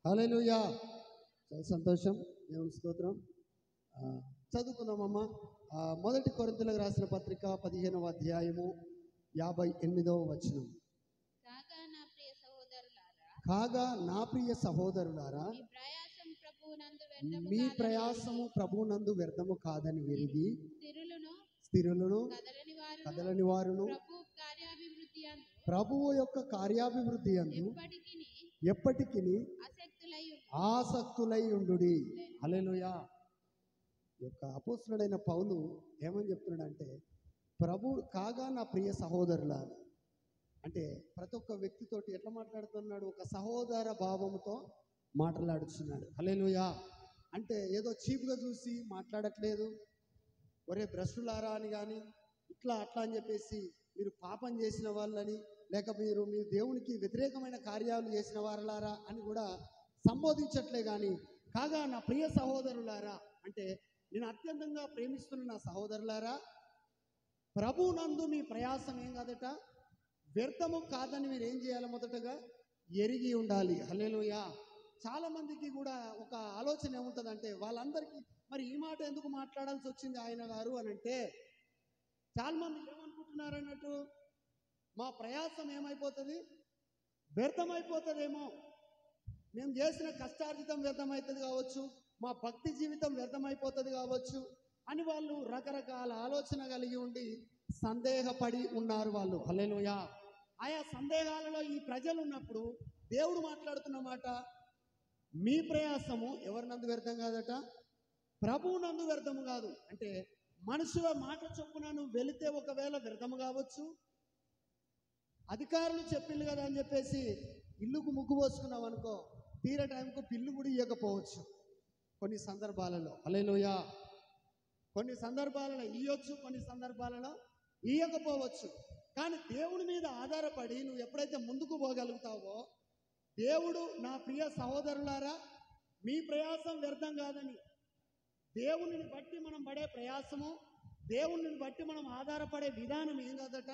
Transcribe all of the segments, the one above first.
హల్లెలూయా. చాలా సంతోషం, దేవుని స్తోత్రం. చదువుకుందామమ్మా. మొదటి కొరింథీయులకు రాసిన పత్రిక 15వ అధ్యాయము 58వ వచనం. కాగా నా ప్రియ సహోదరులారా, మీ ప్రయాసము ప్రభువునందు వ్యర్థము కాదని ఎరిగి స్థిరులను కదలని వారును ప్రభువు యొక్క కార్యాభివృద్ధి యందు ఎప్పటికీ ఆసక్తులై ఉండుడి. హల్లెలూయా. యొక్క అపోస్తలుడైన పౌలు ఏమని చెప్తున్నాడంటే, ప్రభు కాగా నా ప్రియ సహోదరులారా అంటే ప్రతి ఒక్క వ్యక్తితోటి ఎట్లా మాట్లాడుతున్నాడు? ఒక సహోదర భావంతో మాట్లాడుతున్నాడు. హల్లెలూయా. అంటే ఏదో చీప్గా చూసి మాట్లాడట్లేదు. ఒరే భ్రష్టులారా అని కానీ ఇట్లా అట్లా అని చెప్పేసి మీరు పాపం చేసిన వాళ్ళని, లేక మీరు దేవునికి వ్యతిరేకమైన కార్యాలు చేసిన వారులారా అని కూడా సంబోధించట్లే. కానీ కాగా నా ప్రియ సహోదరులారా అంటే నేను అత్యంతంగా ప్రేమిస్తున్న నా సహోదరులారా, ప్రభువునందు మీ ప్రయాసం ఏం కాదట, వ్యర్థము కాదని మీరు ఏం చేయాలి? మొదటగా ఎరిగి ఉండాలి. హల్లెలూయా. చాలా మందికి కూడా ఒక ఆలోచన ఏముంటుందంటే, వాళ్ళందరికీ మరి ఈ మాట ఎందుకు మాట్లాడాల్సి వచ్చింది ఆయన గారు అని అంటే, చాలా మంది ఏమనుకుంటున్నారు అన్నట్టు, మా ప్రయాసం ఏమైపోతుంది? వ్యర్థమైపోతుందేమో, మేము చేసిన కష్టార్జితం వ్యర్థమవుతుంది కావచ్చు, మా భక్తి జీవితం వ్యర్థమైపోతుంది కావచ్చు అని వాళ్ళు రకరకాల ఆలోచన కలిగి ఉండి సందేహపడి ఉన్నారు వాళ్ళు. హల్లెలూయా. ఆయా సందేహాలలో ఈ ప్రజలు ఉన్నప్పుడు దేవుడు మాట్లాడుతున్న మాట, మీ ప్రయాసము ఎవరినందు వ్యర్థం కాదట, ప్రభువు నందు వ్యర్థము కాదు. అంటే మనుషుల మాట చొప్పున నువ్వు వెళితే ఒకవేళ వ్యర్థము కావచ్చు, అధికారులు చెప్పిండు కదా అని చెప్పేసి ఇల్లుకు ముగ్గు పోసుకున్నావు అనుకో, తీరే టైంకు పిల్లు కూడా ఇవ్వకపోవచ్చు కొన్ని సందర్భాలలో. హల్లెలూయా. కొన్ని సందర్భాలలో ఇవ్వచ్చు, కొన్ని సందర్భాలలో ఇవ్వకపోవచ్చు. కానీ దేవుడి మీద ఆధారపడి నువ్వు ఎప్పుడైతే ముందుకు పోగలుగుతావో, దేవుడు నా ప్రియ సహోదరులారా మీ ప్రయాసం వ్యర్థం కాదని, దేవునిని బట్టి మనం పడే ప్రయాసము, దేవునిని బట్టి మనం ఆధారపడే విధానం ఏం కాదట,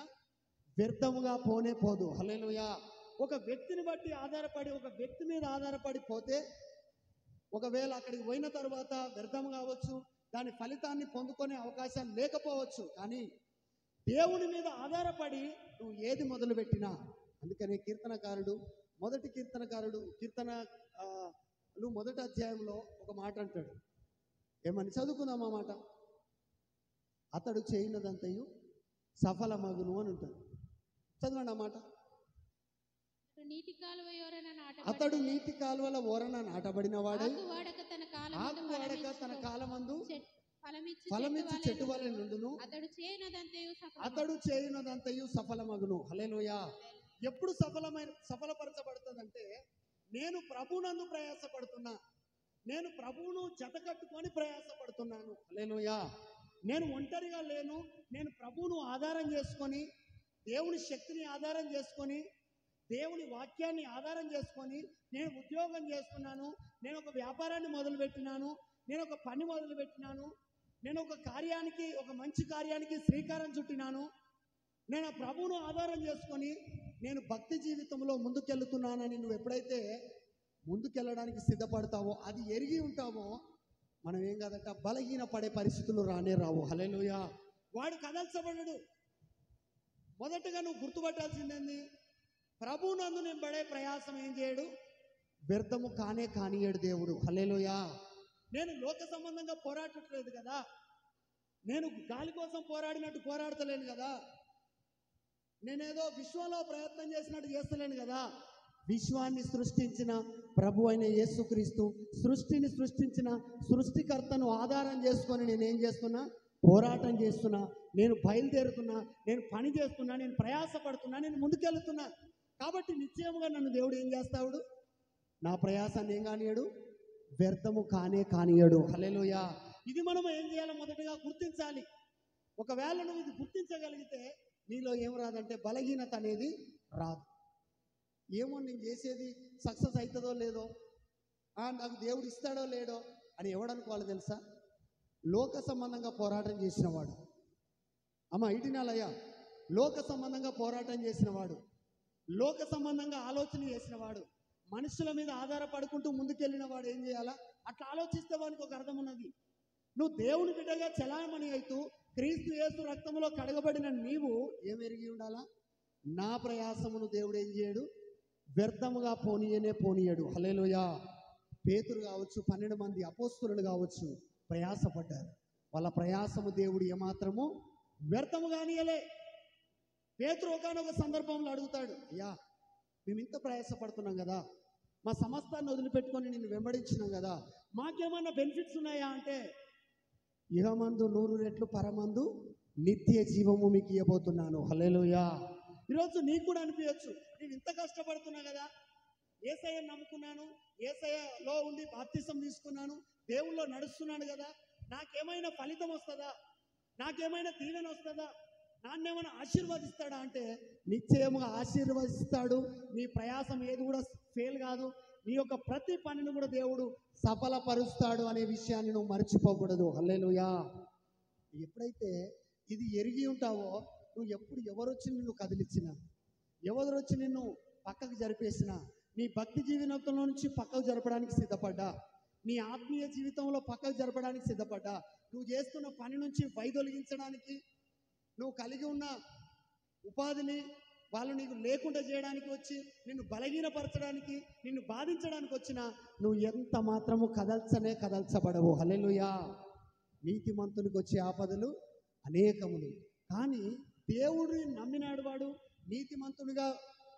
వ్యర్థముగా పోనే పోదు. హల్లెలూయా. ఒక వ్యక్తిని బట్టి ఆధారపడి, ఒక వ్యక్తి మీద ఆధారపడి పోతే ఒకవేళ అక్కడికి పోయిన తర్వాత వ్యర్థం కావచ్చు, దాని ఫలితాన్ని పొందుకునే అవకాశాలు లేకపోవచ్చు. కానీ దేవుని మీద ఆధారపడి నువ్వు ఏది మొదలుపెట్టినా, అందుకని కీర్తనకారుడు కీర్తనలు మొదటి అధ్యాయంలో ఒక మాట అంటాడు. ఏమని చదువుకుందాం ఆ మాట? అతడు చేయనదంతయు సఫలమగును అని ఉంటుంది. చదవండి ఆ మాట. అతడు నీటి కాలువల ఓరన నాటబడిన వాడు, ఆకువాడక తన కాలమందు ఫలమిచ్చి చెట్టు వలె నుండును, అతడు చేయనదంతయు సఫలమగును. హల్లెలూయా. ఎప్పుడు సఫలపరచబడుతుందంటే, నేను ప్రభువునందు ప్రయాసపడుతున్నా, నేను ప్రభువును జతకట్టుకొని ప్రయాసపడుతున్నాను. హల్లెలూయా. నేను ఒంటరిగా లేను, నేను ప్రభువును ఆధారం చేసుకొని, దేవుని శక్తిని ఆధారం చేసుకొని, దేవుని వాక్యాన్ని ఆధారం చేసుకొని నేను ఉద్యోగం చేస్తున్నాను, నేను ఒక వ్యాపారాన్ని మొదలుపెట్టినాను, నేను ఒక పని మొదలుపెట్టినాను, నేను ఒక మంచి కార్యానికి శ్రీకారం చుట్టినాను, నేను ఆ ప్రభువును ఆధారం చేసుకొని నేను భక్తి జీవితంలో ముందుకెళ్తున్నానని నువ్వు ఎప్పుడైతే ముందుకెళ్ళడానికి సిద్ధపడతావో, అది ఎరిగి ఉంటావో, మనం ఏం కాదట, బలహీన పడే పరిస్థితులు రానే రావు. హల్లెలూయా. వాడు కదల్చబడడు. మొదటగా నువ్వు గుర్తుపట్టాల్సిందేంది? ప్రభువునందు నేను పడే ప్రయాసం ఏం చేయడు, వ్యర్థము కానియడు దేవుడు. హల్లెలూయా. నేను లోక సంబంధంగా పోరాడట్లేదు కదా, నేను గాలి కోసం పోరాడినట్టు పోరాడతలేను కదా, నేనేదో విశ్వంలో ప్రయత్నం చేసినట్టు చేస్తలేను కదా. విశ్వాన్ని సృష్టించిన ప్రభు అయిన యేసుక్రీస్తు, సృష్టిని సృష్టించిన సృష్టికర్తను ఆధారం చేసుకొని నేనేం చేస్తున్నా? పోరాటం చేస్తున్నా, నేను బయలుదేరుతున్నా, నేను పని చేస్తున్నా, నేను ప్రయాసపడుతున్నా, నేను ముందుకెళ్తున్నా. కాబట్టి నిశ్చయముగా నన్ను దేవుడు ఏం చేస్తాడు? నా ప్రయాసాన్ని ఏం కానియడు, వ్యర్థము కానియడు. హల్లెలూయా. ఇది మనం ఏం చేయాలో మొదటగా గుర్తించాలి. ఒకవేళ నువ్వు ఇది గుర్తించగలిగితే నీలో ఏం రాదంటే బలహీనత అనేది రాదు. ఏమో నేను చేసేది సక్సెస్ అవుతుందో లేదో, నాకు దేవుడు ఇస్తాడో లేడో అని ఎవడనుకోవాలి తెలుసా? లోక సంబంధంగా పోరాటం చేసిన వాడు. అమ్మ ఇటినాలయ్యా, లోక సంబంధంగా పోరాటం చేసిన వాడు, లోక సంబంధంగా ఆలోచన చేసిన వాడు, మనుషుల మీద ఆధారపడుకుంటూ ముందుకెళ్ళిన వాడు ఏం చేయాలా? అట్లా ఆలోచిస్తే వానికి ఒక అర్థం ఉన్నది. నువ్వు దేవుని బిడ్డగా చలామణి అవుతూ క్రీస్తు యేసు రక్తంలో కడగబడిన నీవు ఏమెరిగి ఉండాలా? నా ప్రయాసమును దేవుడు ఏం చేయడు, వ్యర్థముగా పోనీయడు. హల్లెలూయా. పేతురు కావచ్చు, 12 మంది అపోస్తలులు కావచ్చు, ప్రయాసపడ్డారు. వాళ్ళ ప్రయాసము దేవుడు ఏమాత్రము వ్యర్థము కానీయలే. పేతురు ఒకానొక సందర్భంలో అడుగుతాడు, అయ్యా మేము ఇంత ప్రయాసపడుతున్నాం కదా, మా సమస్తాన్ని వదిలిపెట్టుకొని నిన్ను వెంబడించినాం కదా, మాకేమన్నా బెనిఫిట్స్ ఉన్నాయా అంటే, ఇహమందు 100 రెట్లు పరమందు నిత్య జీవము మీకు ఇవ్వబోతున్నాను. హల్లెలూయా. ఈరోజు నీకు కూడా అనిపించచ్చు, నేను ఇంత కష్టపడుతున్నా కదా, యేసయ్యను నమ్ముకున్నాను, యేసయ్యలో ఉండి బాప్తిసం తీసుకున్నాను, దేవుల్లో నడుస్తున్నాను కదా, నాకేమైనా ఫలితం వస్తుందా, నాకేమైనా దీవెన వస్తుందా, నాన్నేమైనా ఆశీర్వదిస్తాడా అంటే నిశ్చయముగా ఆశీర్వదిస్తాడు. నీ ప్రయాసం ఏది కూడా ఫెయిల్ కాదు, నీ యొక్క ప్రతి పనిని కూడా దేవుడు సఫలపరుస్తాడు అనే విషయాన్ని నువ్వు మర్చిపోకూడదు. హల్లెలూయా. ఎప్పుడైతే ఇది ఎరిగి ఉంటావో, నువ్వు ఎవరొచ్చి నిన్ను కదిలిచ్చినా, ఎవరొచ్చి నిన్ను పక్కకు జరిపేసినా, నీ భక్తి జీవితంలో నుంచి పక్కకు జరపడానికి సిద్ధపడ్డా, నీ ఆత్మీయ జీవితంలో పక్కకు జరపడానికి సిద్ధపడ్డా, నువ్వు చేస్తున్న పని నుంచి వైదొలిగించడానికి, నువ్వు కలిగి ఉన్న ఉపాధిని వాళ్ళు నీకు లేకుండా చేయడానికి వచ్చి, నిన్ను బలహీనపరచడానికి, నిన్ను బాధించడానికి వచ్చినా నువ్వు ఎంత మాత్రము కదల్చబడవు. హల్లెలూయా. నీతిమంతునికి వచ్చే ఆపదలు అనేకములు, కానీ దేవుడిని నమ్మినాడు వాడు నీతిమంతునిగా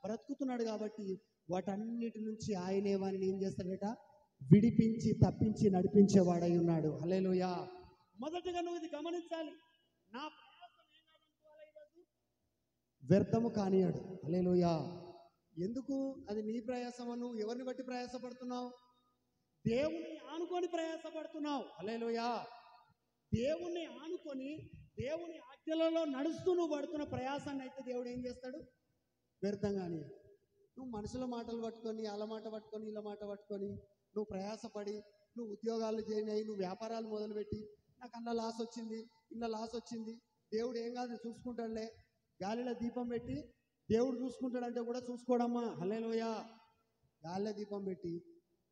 బ్రతుకుతున్నాడు కాబట్టి వాటన్నిటి నుంచి ఆయనే వారిని ఏం చేస్తాడట, విడిపించి తప్పించి నడిపించేవాడై ఉన్నాడు. హల్లెలూయా. మొదటగా నువ్వు ఇది గమనించాలి, నా ప్రయాసం ఏం కాదనుకోవాలి, ఈరోజు వ్యర్థము కానియాడు. హల్లెలూయా. ఎందుకు అది నీ ప్రయాసము? నువ్వు ఎవరిని బట్టి ప్రయాసపడుతున్నావు? దేవుణ్ణి ఆనుకొని ప్రయాసపడుతున్నావు. హల్లెలూయా. దేవుణ్ణి ఆనుకొని దేవుని ఆజ్ఞలలో నడుస్తూ నువ్వు పడుతున్న ప్రయాసాన్ని అయితే దేవుడు ఏం చేస్తాడు, వ్యర్థంగానే. నువ్వు మనుషుల మాటలు పట్టుకొని, వాళ్ళ మాట పట్టుకొని, వీళ్ళ మాట పట్టుకొని నువ్వు ప్రయాసపడి, నువ్వు ఉద్యోగాలు చేయనాయి, నువ్వు వ్యాపారాలు మొదలుపెట్టి, నాకు అన్న లాస్ వచ్చింది, ఇన్న లాస్ వచ్చింది, దేవుడు ఏం కాదు చూసుకుంటాడులే, గాలిలో దీపం పెట్టి దేవుడు చూసుకుంటాడంటే కూడా చూసుకోడమ్మా. హల్లెలూయా. గాలిలో దీపం పెట్టి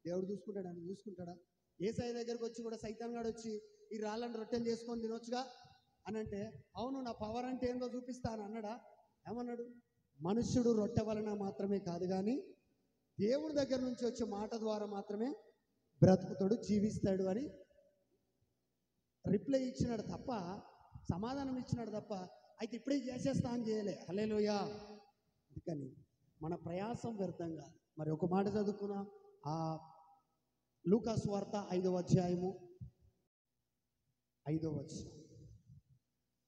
దేవుడు చూసుకుంటాడని చూసుకుంటాడా? యేసయ్య దగ్గరకు వచ్చి కూడా సైతాన్ గాడు వచ్చి ఈ రాళ్ళని రొట్టెలు చేసుకొని తినొచ్చుగా అని అంటే, అవును నా పవర్ అంటే ఏందో చూపిస్తాను అన్నాడా? ఏమన్నాడు? మనుష్యుడు రొట్టె వలన మాత్రమే కాదు కానీ దేవుడి దగ్గర నుంచి వచ్చే మాట ద్వారా మాత్రమే బ్రతుకుతాడు, జీవిస్తాడు అని రిప్లై ఇచ్చినాడు తప్ప, సమాధానం ఇచ్చినాడు తప్ప, అయితే ఇప్పుడే చేసేస్తా అని చేయలే. హల్లెలూయా. అందుకని మన ప్రయాసం వ్యర్థంగా. మరి ఒక మాట చదువుకున్నాం, ఆ లూకా సువార్త 5వ అధ్యాయము 5వ వచనం.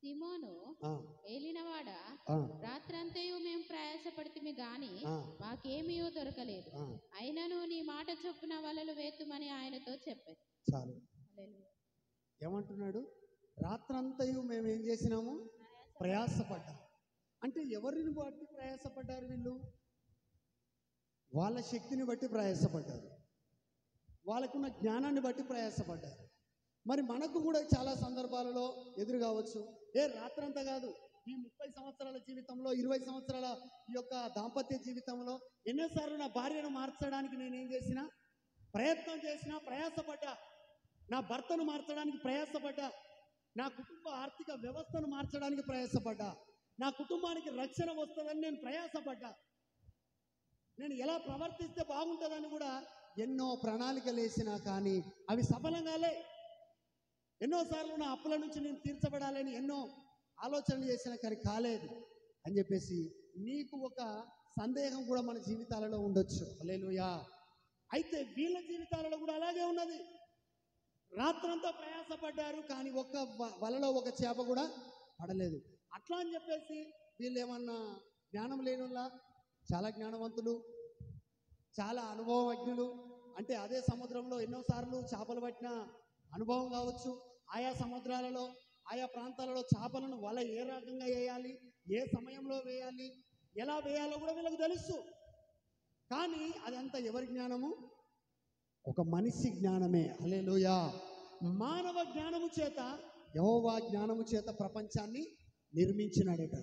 సిమోను ఏలినవాడా, రాత్రంతయు మేము ప్రయాసపడితిమి గాని మాకేమీయో దొరకలేదు, అయినను నీ మాట చొప్పున వలలు వేతుమని ఆయనతో చెప్పారు. చాలు. ఏమంటున్నాడు? రాత్రంతయు మేము ఏం చేసినాము, ప్రయాసపడ్డాం. అంటే ఎవరిని బట్టి ప్రయాసపడ్డారు వీళ్ళు? వాళ్ళ శక్తిని బట్టి ప్రయాసపడ్డారు, వాళ్ళకున్న జ్ఞానాన్ని బట్టి ప్రయాసపడ్డారు. మరి మనకు కూడా చాలా సందర్భాలలో ఎదురు కావచ్చు, రాత్రంతా కాదు, ఈ 30 సంవత్సరాల జీవితంలో, 20 సంవత్సరాల ఈ యొక్క దాంపత్య జీవితంలో ఎన్నోసార్లు నా భార్యను మార్చడానికి నేనేం చేసినా, ప్రయత్నం చేసినా, ప్రయాసపడ్డా. నా భర్తను మార్చడానికి ప్రయాసపడ్డా, నా కుటుంబ ఆర్థిక వ్యవస్థను మార్చడానికి ప్రయాసపడ్డా, నా కుటుంబానికి రక్షణ వస్తుందని నేను ప్రయాసపడ్డా, నేను ఎలా ప్రవర్తిస్తే బాగుంటుందని కూడా ఎన్నో ప్రణాళికలు వేసినా కానీ అవి సఫలంగాలే. ఎన్నోసార్లు నా అప్పుల నుంచి నేను తీర్చబడాలని ఎన్నో ఆలోచనలు చేసినా కానీ కాలేదు అని చెప్పేసి నీకు ఒక సందేహం కూడా మన జీవితాలలో ఉండొచ్చు. హల్లెలూయా. అయితే వీళ్ళ జీవితాలలో కూడా అలాగే ఉన్నది. రాత్రంతా ప్రయాసపడ్డారు కానీ ఒక్క వలలో ఒక చేప కూడా పడలేదు. అట్లా అని చెప్పేసి వీళ్ళు ఏమన్నా జ్ఞానం లేనులా? చాలా జ్ఞానవంతులు, చాలా అనుభవజ్ఞులు. అంటే అదే సముద్రంలో ఎన్నోసార్లు చేపలు పట్టిన అనుభవం కావచ్చు. ఆయా సముద్రాలలో, ఆయా ప్రాంతాలలో చేపలను వల ఏ రకంగా వేయాలి, ఏ సమయంలో వేయాలి, ఎలా వేయాలో కూడా వీళ్ళకి తెలుసు. కానీ అదంతా ఎవరి జ్ఞానము? ఒక మనిషి జ్ఞానమే. హల్లెలూయా. మానవ జ్ఞానము చేత, యెహోవా జ్ఞానము చేత ప్రపంచాన్ని నిర్మించినాడట.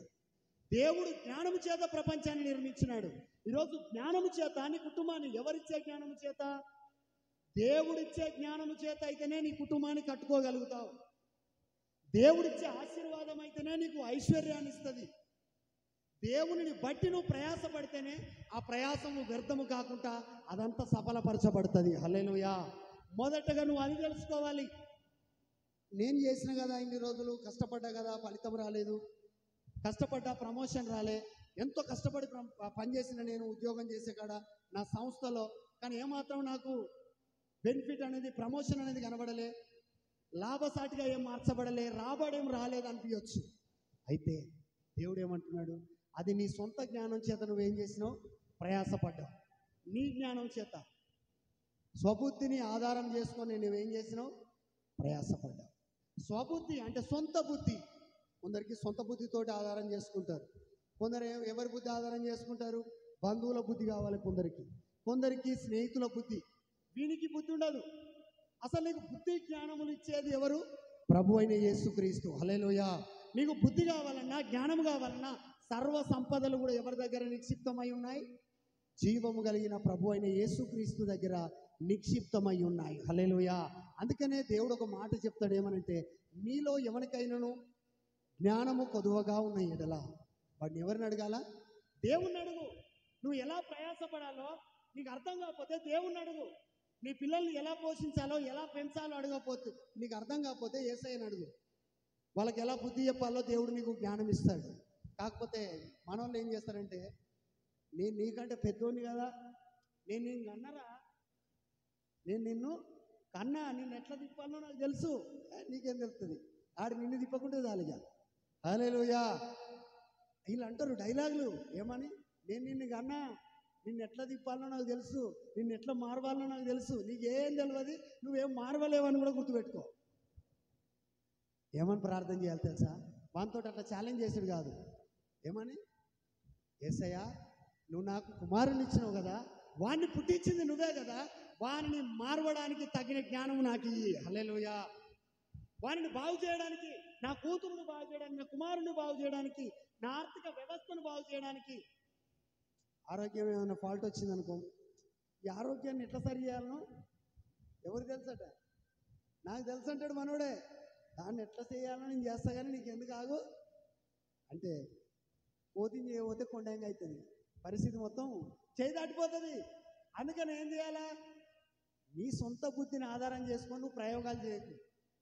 దేవుడు జ్ఞానము చేత ప్రపంచాన్ని నిర్మించినాడు. ఈరోజు జ్ఞానము చేత నీ కుటుంబాన్ని ఎవరిచ్చే జ్ఞానము చేత? దేవుడిచ్చే జ్ఞానము చేత అయితేనే నీ కుటుంబాన్ని కట్టుకోగలుగుతావు. దేవుడిచ్చే ఆశీర్వాదం అయితేనే నీకు ఐశ్వర్యాన్ని ఇస్తుంది. దేవునిని బట్టి నువ్వు ప్రయాసపడితేనే ఆ ప్రయాసము వ్యర్థము కాకుండా అదంతా సఫలపరచబడుతుంది. హల్లెలూయా. మొదటగా నువ్వు అది తెలుసుకోవాలి. నేను చేసిన కదా, ఇన్ని రోజులు కష్టపడ్డా కదా, ఫలితం రాలేదు, కష్టపడ్డా ప్రమోషన్ రాలే, ఎంతో కష్టపడి పనిచేసిన నేను ఉద్యోగం చేసే కాడ నా సంస్థలో, కానీ ఏమాత్రం నాకు బెనిఫిట్ అనేది, ప్రమోషన్ అనేది కనబడలే, లాభసాటిగా ఏం మార్చబడలే, రాబడేం రాలేదు అనిపించవచ్చు. అయితే దేవుడు ఏమంటున్నాడు? అది నీ సొంత జ్ఞానం చేత నువ్వేం చేసినావు? ప్రయాసపడ్డావు. నీ జ్ఞానం చేత స్వబుద్ధిని ఆధారం చేసుకొని నువ్వేం చేసినావు? ప్రయాసపడ్డావు. స్వబుద్ధి అంటే సొంత బుద్ధి. కొందరికి సొంత బుద్ధితోటి ఆధారం చేసుకుంటారు. కొందరు ఎవరి బుద్ధి ఆధారం చేసుకుంటారు? బంధువుల బుద్ధి కావాలి కొందరికి స్నేహితుల బుద్ధి. వీనికి బుద్ధి ఉండదు. అసలు నీకు బుద్ధి జ్ఞానములు ఇచ్చేది ఎవరు? ప్రభు అయిన యేసుక్రీస్తు. హల్లెలూయా. నీకు బుద్ధి కావాలన్నా, జ్ఞానం కావాలన్నా, సర్వ సంపదలు కూడా ఎవరి దగ్గర నిక్షిప్తమై ఉన్నాయి? జీవము కలిగిన ప్రభు అయిన యేసుక్రీస్తు దగ్గర నిక్షిప్తమై ఉన్నాయి. హల్లెలూయా. అందుకనే దేవుడు ఒక మాట చెప్తాడు, ఏమనంటే, మీలో ఎవరికైనాను జ్ఞానము కొదువగా ఉన్న ఎడల వాడిని ఎవరిని అడగాల? దేవుణ్ణి అడుగు. నువ్వు ఎలా ప్రయాసపడాలో నీకు అర్థం కాకపోతే దేవుణ్ణి అడుగు. నీ పిల్లల్ని ఎలా పోషించాలో, ఎలా పెంచాలో అడగకపోతే, నీకు అర్థం కాకపోతే యేసయ్యని అడుగు. వాళ్ళకి ఎలా బుద్ధి చెప్పాలో దేవుడు నీకు జ్ఞానం ఇస్తాడు. కాకపోతే మనోళ్ళు ఏం చేస్తారంటే, నేను నీకంటే పెద్దోని కదా, నేను నిన్ను కన్నరా, నేను నిన్ను కన్నా, నిన్ను ఎట్లా తిప్పాలో నాకు తెలుసు. నీకేం తెలుస్తుంది? ఆడు నిన్ను తిప్పకుంటే చాలుగా. హల్లెలూయా. వీళ్ళు అంటారు డైలాగులు, ఏమని? నేను నిన్ను కన్నా, నిన్ను ఎట్లా తిప్పాలో నాకు తెలుసు, నిన్ను ఎట్లా మారవాలో నాకు తెలుసు. నీకేం తెలియదు, నువ్వేం మారవలేవని కూడా గుర్తుపెట్టుకో. ఏమని ప్రార్థన చేయాలి తెలుసా? వానితో అట్లా ఛాలెంజ్ చేసాడు కాదు. ఏమని? యేసయ్యా, నువ్వు నాకు కుమారుని ఇచ్చినావు కదా, వాడిని పుట్టించింది నువ్వే కదా, వారిని మారవడానికి తగిన జ్ఞానం నాకు ఇయ్యి. హల్లెలూయా. వారిని బాగు చేయడానికి, నా కూతురును బాగు చేయడానికి, నా కుమారుని బాగు చేయడానికి, నా ఆర్థిక వ్యవస్థను బాగు చేయడానికి. ఆరోగ్యం ఏమైనా ఫాల్ట్ వచ్చిందనుకో, ఈ ఆరోగ్యాన్ని ఎట్లా సరి చేయాలనో ఎవరు తెలుసట? నాకు తెలుసు అంటాడు మనోడే. దాన్ని ఎట్లా చేయాలో నేను చేస్తా, కానీ నీకు ఎందుకు ఆగు అంటే, కోతిని చేయబోతే కొండంగా అవుతుంది, పరిస్థితి మొత్తం చేయి దాటిపోతుంది. అందుకని ఏం చేయాలా? నీ సొంత బుద్ధిని ఆధారం చేసుకొని నువ్వు ప్రయోగాలు చేయకు.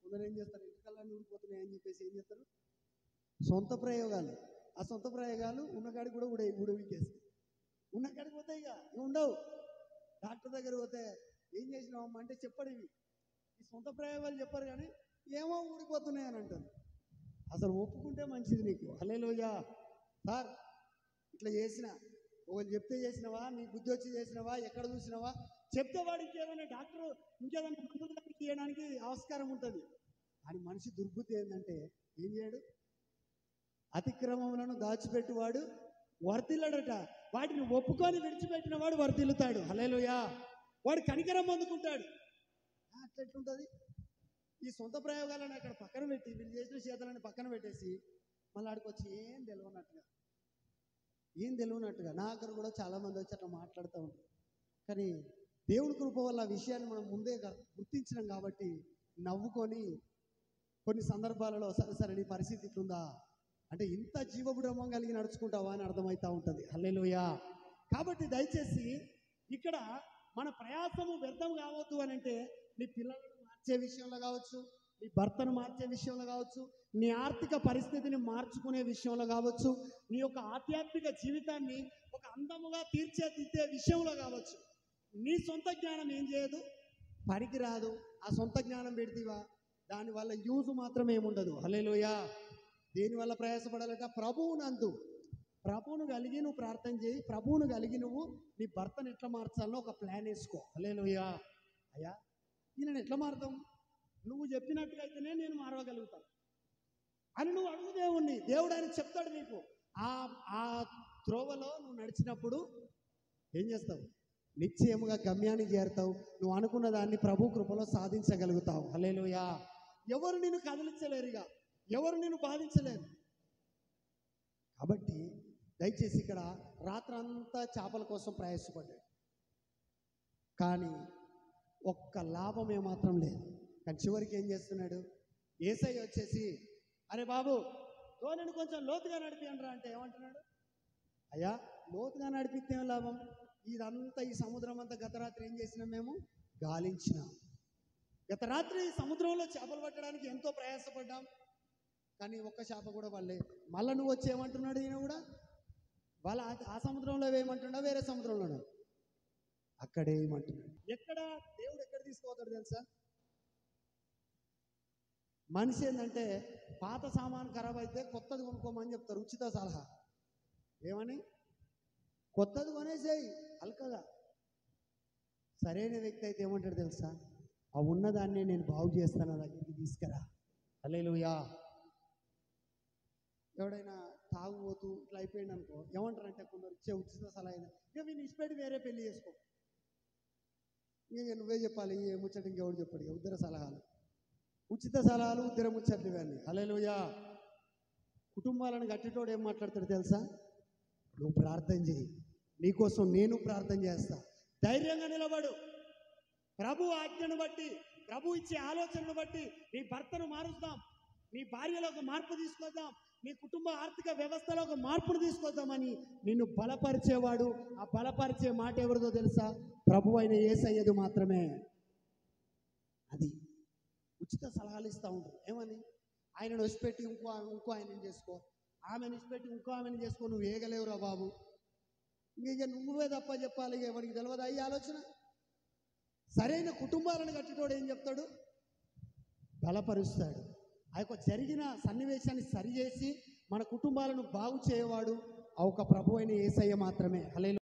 కొందరు ఏం చేస్తారు? ఇంటికల్లా ఊడిపోతున్నాయి అని చెప్పేసి ఏం చేస్తారు? సొంత ప్రయోగాలు. ఆ సొంత ప్రయోగాలు ఉన్నకాడికి కూడా ఉడవికేస్తాయి. ఉన్నకాడికి పోతే ఇక ఉండవు. డాక్టర్ దగ్గర పోతే ఏం చేసినావమ్మా అంటే చెప్పడు. ఈ సొంత ప్రయోగాలు చెప్పరు, కానీ ఏమో ఊడిపోతున్నాయి అని అంటారు. అసలు ఒప్పుకుంటే మంచిది నీకు. హల్లెలూయా. సార్ ఇట్లా చేసిన, ఒకరు చెప్తే చేసినవా, నీ బుద్ధి వచ్చి చేసినవా, ఎక్కడ చూసినవా? చెప్తే వాడికి ఏమైనా డాక్టర్ ఇంకేదైనా మందులు చేయడానికి ఆస్కారం ఉంటుంది. కానీ మనిషి దుర్బుద్ధి ఏంటంటే ఏం చేయడు? అతిక్రమములను దాచిపెట్టువాడు వర్ధిల్లడట. వాటిని ఒప్పుకొని విడిచిపెట్టిన వాడు వర్ధిల్లుతాడు. హల్లెలూయా. వాడు కనికరం అందుకుంటాడు. అట్లా ఎట్లుంటుంది? ఈ సొంత ప్రయోగాలను అక్కడ పక్కన పెట్టి, వీళ్ళు చేసిన చేతలని పక్కన పెట్టేసి మళ్ళీ ఆడికి వచ్చి ఏం తెలియనట్టుగా నా దగ్గర కూడా చాలామంది వచ్చి అట్లా మాట్లాడుతూ ఉంటారు. కానీ దేవుని కృప వల్ల ఆ విషయాన్ని మనం ముందే గుర్తించినాం కాబట్టి నవ్వుకొని కొన్ని సందర్భాలలో సరే నీ పరిస్థితి ఇట్లుందా అంటే, ఇంత జీవబుడమం కలిగి నడుచుకుంటావా అని అర్థమవుతూ ఉంటుంది. హల్లెలూయా. కాబట్టి దయచేసి ఇక్కడ మన ప్రయాసము వ్యర్థం కావద్దు అని అంటే, నీ పిల్లలను మార్చే విషయంలో కావచ్చు, నీ భర్తను మార్చే విషయంలో కావచ్చు, నీ ఆర్థిక పరిస్థితిని మార్చుకునే విషయంలో కావచ్చు, నీ యొక్క ఆధ్యాత్మిక జీవితాన్ని ఒక అందముగా తీర్చిదిద్దే విషయంలో కావచ్చు, నీ సొంత జ్ఞానం ఏం చేయదు, పనికిరాదు. ఆ సొంత జ్ఞానం పెడితేవా దానివల్ల యూజ్ మాత్రం ఏముండదు. హల్లెలూయా. దేనివల్ల ప్రయాసపడాలంట? ప్రభువును కలిగి నువ్వు ప్రార్థన చేయి. ప్రభువును కలిగి నువ్వు నీ భర్తను ఎట్లా మార్చాలో ఒక ప్లాన్ వేసుకో. హల్లెలూయా. అయ్యా ఈయనను ఎట్లా మారుతాం? నువ్వు చెప్పినట్టుగా అయితేనే నేను మారవగలుగుతాను అని నువ్వు అడుగు దేవుణ్ణి. దేవుడు ఆయన చెప్తాడు నీకు. ఆ త్రోవలో నువ్వు నడిచినప్పుడు ఏం చేస్తావు? నిశ్చయముగా గమ్యానికి చేరుతావు. నువ్వు అనుకున్న దాన్ని ప్రభు కృపలో సాధించగలుగుతావు. హల్లెలూయా. ఎవరు నిన్ను కదిలించలేరుగా, ఎవరు నిన్ను బాధించలేరు. కాబట్టి దయచేసి ఇక్కడ రాత్రంతా చేపల కోసం ప్రయాసపడ్డాడు, కానీ ఒక్క లాభం ఏమాత్రం లేదు. కానీ చివరికి ఏం చేస్తున్నాడు? యేసయ్య వచ్చేసి, అరే బాబు దోణిని కొంచెం లోతుగా నడిపియండిరా అంటే ఏమంటున్నాడు? అయ్యా లోతుగా నడిపిస్తే ఏం లాభం? ఇదంతా ఈ సముద్రం అంతా గత రాత్రి ఏం చేసినాం? మేము గాలించినాం. గత రాత్రి సముద్రంలో చేపలు పట్టడానికి ఎంతో ప్రయాసపడ్డాం, కానీ ఒక్క చేప కూడా పడలేదు. మళ్ళీ నువ్వు వచ్చి ఏమంటున్నాడు? ఈయన కూడా వాళ్ళ ఆ సముద్రంలో వేయమంటున్నా, వేరే సముద్రంలోనే అక్కడే ఏమంటున్నాడు. ఎక్కడ దేవుడు ఎక్కడ తీసుకుపోతాడు తెలుసా? మనిషి ఏంటంటే పాత సామాను ఖరాబ్ అయితే కొత్తది కొనుక్కోమని చెప్తారు, ఉచిత సలహా. ఏమని? కొత్తది కొనేసేయి అల్కగా. సరైన వ్యక్తి అయితే ఏమంటాడు తెలుసా? ఆ ఉన్నదాన్ని నేను బాగు చేస్తాను, దగ్గరికి తీసుకురా. హల్లెలూయా. ఎవడైనా తాగుబోతూ ఇట్లా అయిపోయింది అనుకో, ఏమంటారంటే కొందరు ఇచ్చే ఉచిత సలహా అయినా, ఇక వీళ్ళు ఇష్టపెట్టి వేరే పెళ్లి చేసుకో. ఇక నువ్వే చెప్పాలి, ఏ ముచ్చట ఇంకెవడు చెప్పాడు? ఇక ఉద్దర సలహాలు, ఉచిత సలహాలు, ఉద్దర ముచ్చట్లు ఇవన్నీ. హల్లెలూయా. కుటుంబాలను కట్టేటోడు ఏం మాట్లాడతాడు తెలుసా? నువ్వు ప్రార్థన చేయి, నీకోసం నేను ప్రార్థన చేస్తా, ధైర్యంగా నిలబడు. ప్రభు ఆజ్ఞను బట్టి, ప్రభు ఇచ్చే ఆలోచనను బట్టి నీ భర్తను మారుస్తాం, నీ భార్యలో ఒక మార్పు తీసుకొద్దాం, నీ కుటుంబ ఆర్థిక వ్యవస్థలో ఒక మార్పును తీసుకొద్దామని నిన్ను బలపరిచేవాడు. ఆ బలపరిచే మాట ఎవరిదో తెలుసా? ప్రభు అయిన యేసయ్యది మాత్రమే. అది ఉచిత సలహాలు ఇస్తూ ఉంటారు. ఏమని? ఆయనను వదిలిపెట్టి ఇంకో ఆయనను చేసుకో, ఆమెను విడిచిపెట్టి ఇంకో ఆమెను చేసుకో, నువ్వు ఏగలేవురా బాబు. ఇక నువ్వే తప్ప చెప్పాలి, ఇక ఎవరికి తెలియదు ఈ ఆలోచన. సరైన కుటుంబాలను కట్టేటోడు ఏం చెప్తాడు? బలపరుస్తాడు. ఆ యొక్క జరిగిన సన్నివేశాన్ని సరిచేసి మన కుటుంబాలను బాగు చేయవాడు ఆ ఒక ప్రభు అయిన యేసయ్య మాత్రమే. హల్లెలూయా.